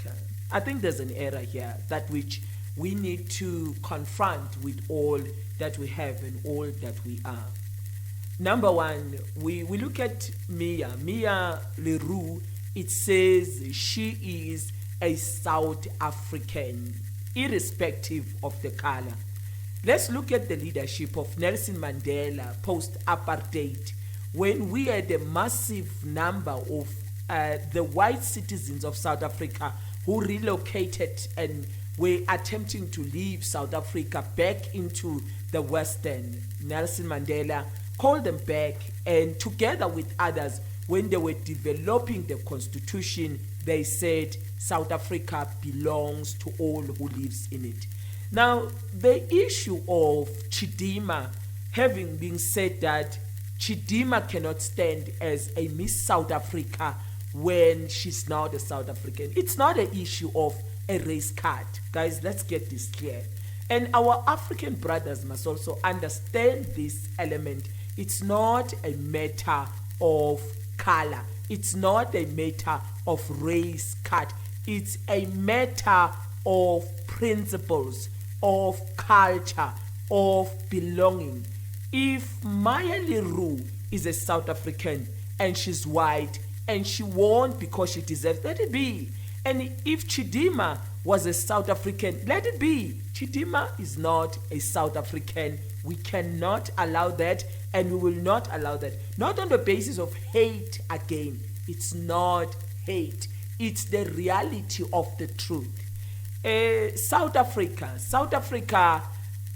Africa. I think there's an error here that which we need to confront with all that we have and all that we are. Number one, we look at Mia Leroux. It says she is a South African, irrespective of the color. Let's look at the leadership of Nelson Mandela post-apartheid, when we had a massive number of the white citizens of South Africa who relocated and were attempting to leave South Africa back into the Western. Nelson Mandela called them back, and together with others, when they were developing the constitution, they said South Africa belongs to all who lives in it. Now, the issue of Chidima having been said that Chidima cannot stand as a Miss South Africa when she's now the South African. It's not an issue of a race card. Guys, let's get this clear. And our African brothers must also understand this element. It's not a matter of color. It's not a matter of race card. It's a matter of principles, of culture, of belonging. If Maya Leroux is a South African and she's white and she won because she deserves, let it be. And if Chidima was a South African, let it be. Chidima is not a South African. We cannot allow that, and we will not allow that. Not on the basis of hate again. It's not hate. It's the reality of the truth. South Africa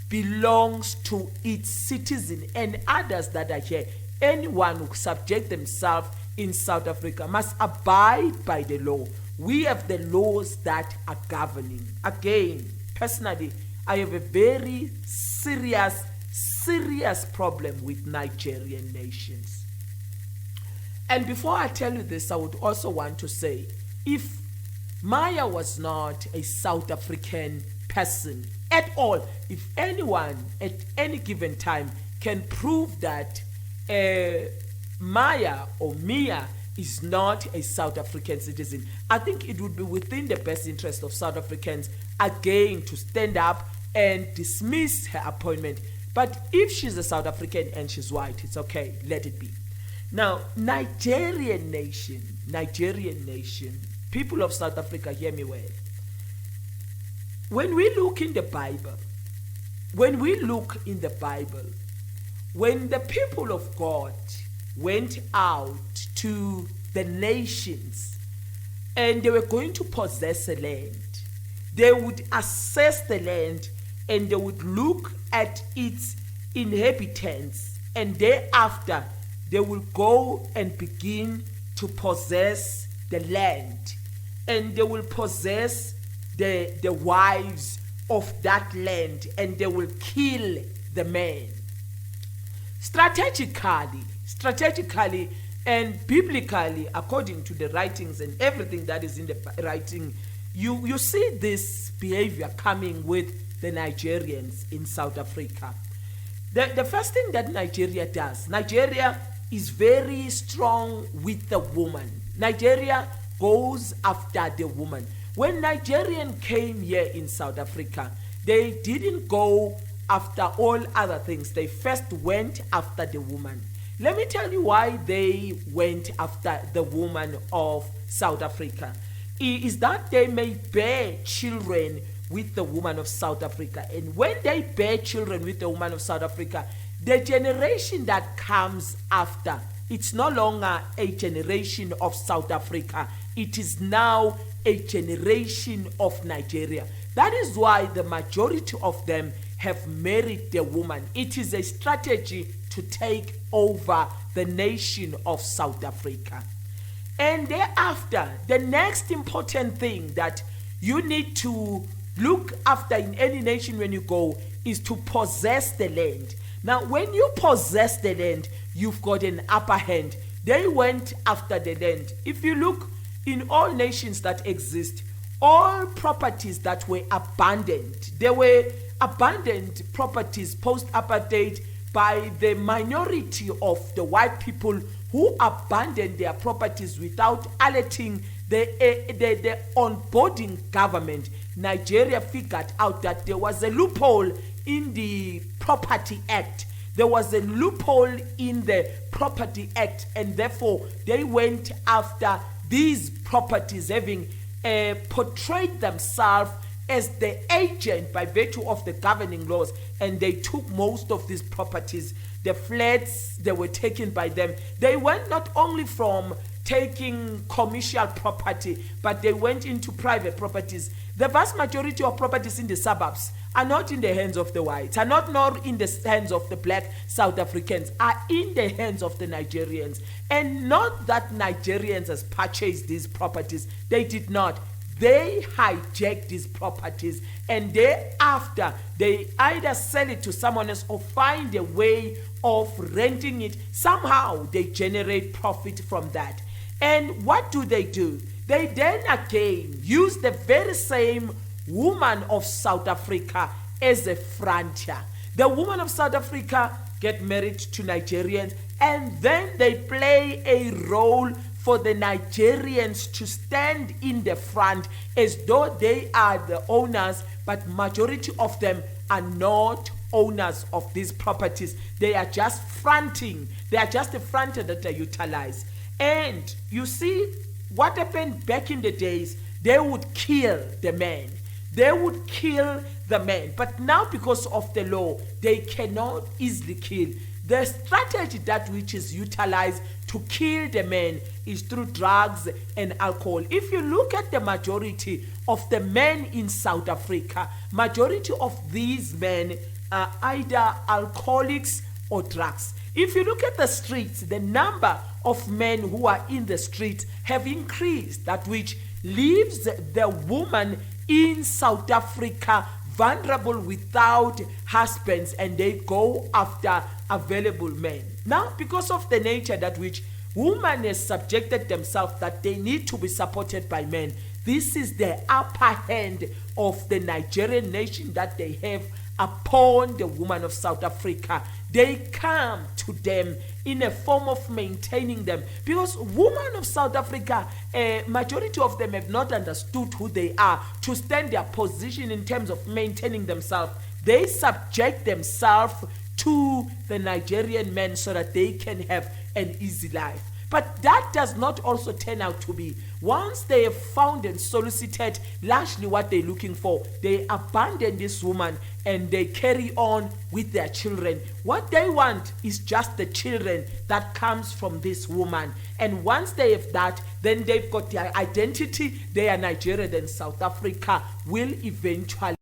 belongs to its citizen and others that are here. Anyone who subject themselves in South Africa must abide by the law. We have the laws that are governing. Again, personally, I have a very serious problem with Nigerian nations. And before I tell you this, I would also want to say, if Maya was not a South African person at all, if anyone at any given time can prove that Maya or Mia is not a South African citizen, I think it would be within the best interest of South Africans again to stand up and dismiss her appointment. But if she's a South African and she's white, it's okay, let it be. Now, Nigerian nation, people of South Africa, hear me well. When we look in the Bible, when the people of God went out to the nations and they were going to possess a land, they would assess the land and they would look at its inhabitants, and thereafter they will go and begin to possess the land, and they will possess the wives of that land, and they will kill the man. Strategically and biblically, according to the writings and everything that is in the writing, you see this behavior coming with the Nigerians in South Africa. The first thing that Nigeria does, Nigeria is very strong with the woman. Nigeria goes after the woman. When Nigerians came here in South Africa, they didn't go after all other things. They first went after the woman. Let me tell you why they went after the woman of South Africa. Is that they may bear children with the woman of South Africa. And when they bear children with the woman of South Africa, the generation that comes after, it's no longer a generation of South Africa. It is now a generation of Nigeria. That is why the majority of them have married the woman. It is a strategy to take over the nation of South Africa. And thereafter, the next important thing that you need to look after in any nation when you go is to possess the land. Now, when you possess the land, you've got an upper hand. They went after the land. If you look in all nations that exist, all properties that were abandoned, they were abandoned properties post-apartheid by the minority of the white people who abandoned their properties without alerting the onboarding government. Nigeria figured out that there was a loophole in the Property Act. There was a loophole in the Property Act, and therefore they went after these properties, having portrayed themselves as the agent by virtue of the governing laws, and they took most of these properties. The flats, they were taken by them. They went not only from taking commercial property, but they went into private properties. The vast majority of properties in the suburbs are not in the hands of the whites, are not nor in the hands of the black South Africans, are in the hands of the Nigerians. And not that Nigerians has purchased these properties. They did not. They hijack these properties, and thereafter they either sell it to someone else or find a way of renting it. Somehow they generate profit from that. And what do? They then again use the very same woman of South Africa as a frontier. The woman of South Africa get married to Nigerians, and then they play a role for the Nigerians to stand in the front as though they are the owners, but majority of them are not owners of these properties. They are just fronting. They are just a fronter that they utilize. And you see what happened back in the days, they would kill the man. They would kill the man. But now, because of the law, they cannot easily kill. The strategy that which is utilized to kill the man is through drugs and alcohol. If you look at the majority of the men in South Africa, majority of these men are either alcoholics or drugs. If you look at the streets, the number of men who are in the streets have increased, that which leaves the woman in South Africa vulnerable without husbands, and they go after available men. Now, because of the nature that which women has subjected themselves, that they need to be supported by men, this is the upper hand of the Nigerian nation that they have upon the woman of South Africa. They come to them in a form of maintaining them, because women of South Africa, majority of them have not understood who they are to stand their position in terms of maintaining themselves. They subject themselves to the Nigerian men so that they can have an easy life. But that does not also turn out to be. Once they have found and solicited largely what they're looking for, they abandon this woman and they carry on with their children. What they want is just the children that comes from this woman. And once they have that, then they've got their identity. They are Nigerian, and South Africa will eventually